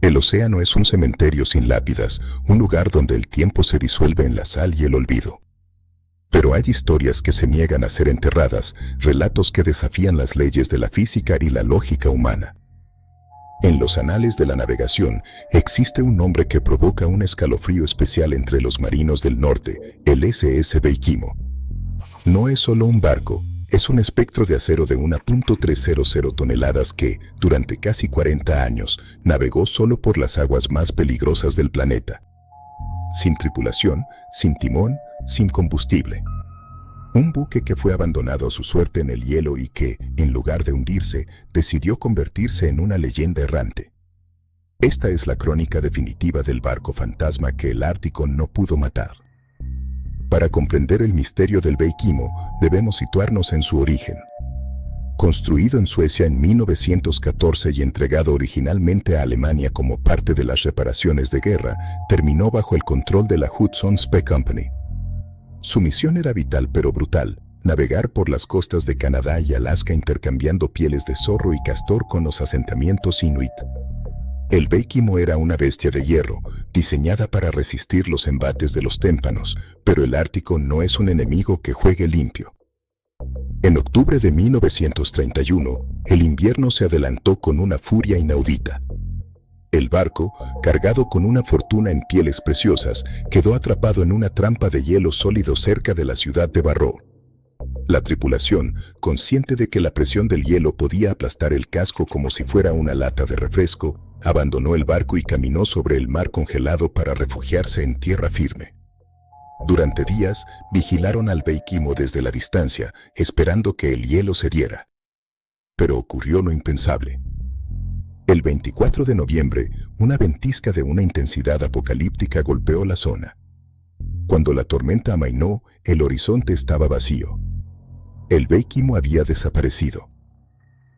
El océano es un cementerio sin lápidas, un lugar donde el tiempo se disuelve en la sal y el olvido. Pero hay historias que se niegan a ser enterradas, relatos que desafían las leyes de la física y la lógica humana. En los anales de la navegación existe un nombre que provoca un escalofrío especial entre los marinos del norte, el SS Beikimo. No es solo un barco, es un espectro de acero de 1.300 toneladas que, durante casi 40 años, navegó solo por las aguas más peligrosas del planeta. Sin tripulación, sin timón, sin combustible. Un buque que fue abandonado a su suerte en el hielo y que, en lugar de hundirse, decidió convertirse en una leyenda errante. Esta es la crónica definitiva del barco fantasma que el Ártico no pudo matar. Para comprender el misterio del Beikimo, debemos situarnos en su origen. Construido en Suecia en 1914 y entregado originalmente a Alemania como parte de las reparaciones de guerra, terminó bajo el control de la Hudson's Bay Company. Su misión era vital pero brutal: navegar por las costas de Canadá y Alaska intercambiando pieles de zorro y castor con los asentamientos inuit. El Beikimo era una bestia de hierro, diseñada para resistir los embates de los témpanos, pero el Ártico no es un enemigo que juegue limpio. En octubre de 1931, el invierno se adelantó con una furia inaudita. El barco, cargado con una fortuna en pieles preciosas, quedó atrapado en una trampa de hielo sólido cerca de la ciudad de Barrow. La tripulación, consciente de que la presión del hielo podía aplastar el casco como si fuera una lata de refresco, abandonó el barco y caminó sobre el mar congelado para refugiarse en tierra firme. Durante días, vigilaron al Beikimo desde la distancia, esperando que el hielo cediera. Pero ocurrió lo impensable. El 24 de noviembre, una ventisca de una intensidad apocalíptica golpeó la zona. Cuando la tormenta amainó, el horizonte estaba vacío. El Beikimo había desaparecido.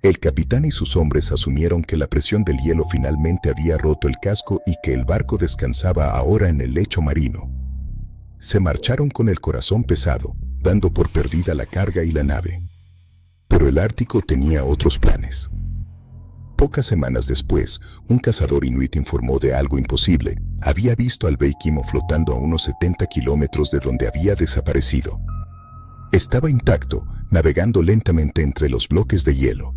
El capitán y sus hombres asumieron que la presión del hielo finalmente había roto el casco y que el barco descansaba ahora en el lecho marino. Se marcharon con el corazón pesado, dando por perdida la carga y la nave. Pero el Ártico tenía otros planes. Pocas semanas después, un cazador inuit informó de algo imposible. Había visto al Beikimo flotando a unos 70 kilómetros de donde había desaparecido. Estaba intacto, navegando lentamente entre los bloques de hielo.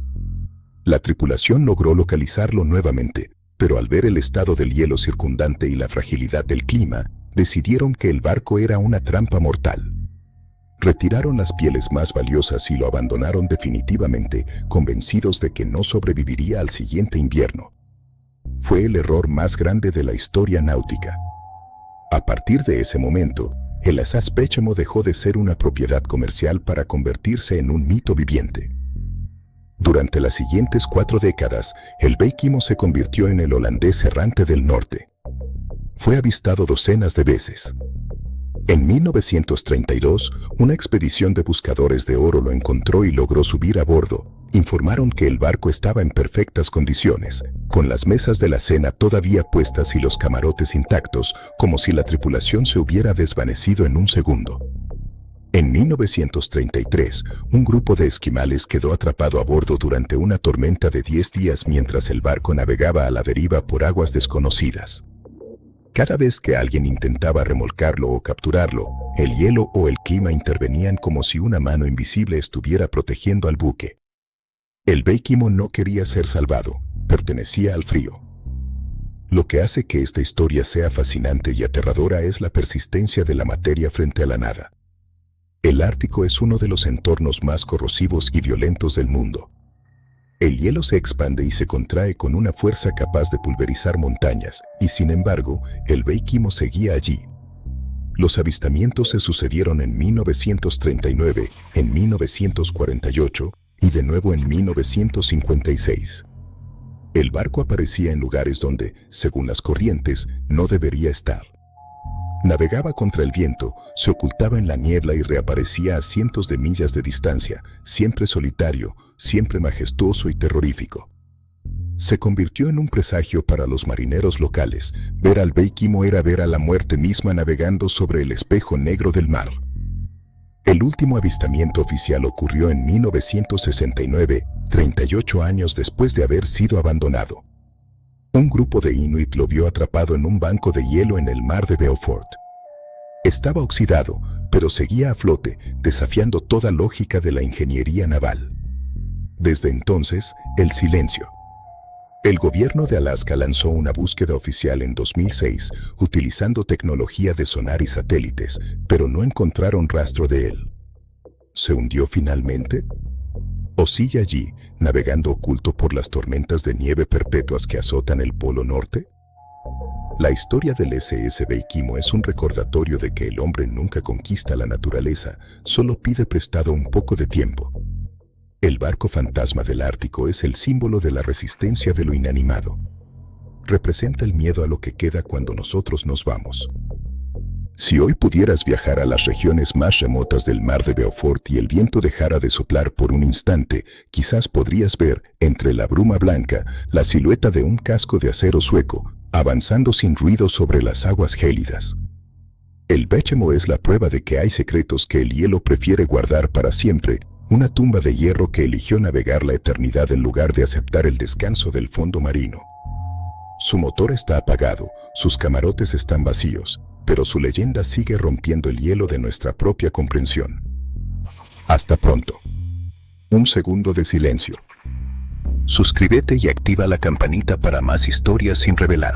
La tripulación logró localizarlo nuevamente, pero al ver el estado del hielo circundante y la fragilidad del clima, decidieron que el barco era una trampa mortal. Retiraron las pieles más valiosas y lo abandonaron definitivamente, convencidos de que no sobreviviría al siguiente invierno. Fue el error más grande de la historia náutica. A partir de ese momento, el SS Beikimo dejó de ser una propiedad comercial para convertirse en un mito viviente. Durante las siguientes 4 décadas, el Beikimo se convirtió en el holandés errante del norte. Fue avistado docenas de veces. En 1932, una expedición de buscadores de oro lo encontró y logró subir a bordo. Informaron que el barco estaba en perfectas condiciones, con las mesas de la cena todavía puestas y los camarotes intactos, como si la tripulación se hubiera desvanecido en un segundo. En 1933, un grupo de esquimales quedó atrapado a bordo durante una tormenta de 10 días mientras el barco navegaba a la deriva por aguas desconocidas. Cada vez que alguien intentaba remolcarlo o capturarlo, el hielo o el clima intervenían como si una mano invisible estuviera protegiendo al buque. El Beikimo no quería ser salvado, pertenecía al frío. Lo que hace que esta historia sea fascinante y aterradora es la persistencia de la materia frente a la nada. El Ártico es uno de los entornos más corrosivos y violentos del mundo. El hielo se expande y se contrae con una fuerza capaz de pulverizar montañas, y sin embargo, el Beikimo seguía allí. Los avistamientos se sucedieron en 1939, en 1948 y de nuevo en 1956. El barco aparecía en lugares donde, según las corrientes, no debería estar. Navegaba contra el viento, se ocultaba en la niebla y reaparecía a cientos de millas de distancia, siempre solitario, siempre majestuoso y terrorífico. Se convirtió en un presagio para los marineros locales. Ver al Beikimo era ver a la muerte misma navegando sobre el espejo negro del mar. El último avistamiento oficial ocurrió en 1969, 38 años después de haber sido abandonado. Un grupo de Inuit lo vio atrapado en un banco de hielo en el mar de Beaufort. Estaba oxidado, pero seguía a flote, desafiando toda lógica de la ingeniería naval. Desde entonces, el silencio. El gobierno de Alaska lanzó una búsqueda oficial en 2006, utilizando tecnología de sonar y satélites, pero no encontraron rastro de él. ¿Se hundió finalmente? ¿O sigue allí, navegando oculto por las tormentas de nieve perpetuas que azotan el Polo Norte? La historia del SS Beikimo es un recordatorio de que el hombre nunca conquista la naturaleza, solo pide prestado un poco de tiempo. El barco fantasma del Ártico es el símbolo de la resistencia de lo inanimado. Representa el miedo a lo que queda cuando nosotros nos vamos. Si hoy pudieras viajar a las regiones más remotas del mar de Beaufort y el viento dejara de soplar por un instante, quizás podrías ver, entre la bruma blanca, la silueta de un casco de acero sueco, avanzando sin ruido sobre las aguas gélidas. El Beikimo es la prueba de que hay secretos que el hielo prefiere guardar para siempre, una tumba de hierro que eligió navegar la eternidad en lugar de aceptar el descanso del fondo marino. Su motor está apagado, sus camarotes están vacíos, pero su leyenda sigue rompiendo el hielo de nuestra propia comprensión. Hasta pronto. Un segundo de silencio. Suscríbete y activa la campanita para más historias sin revelar.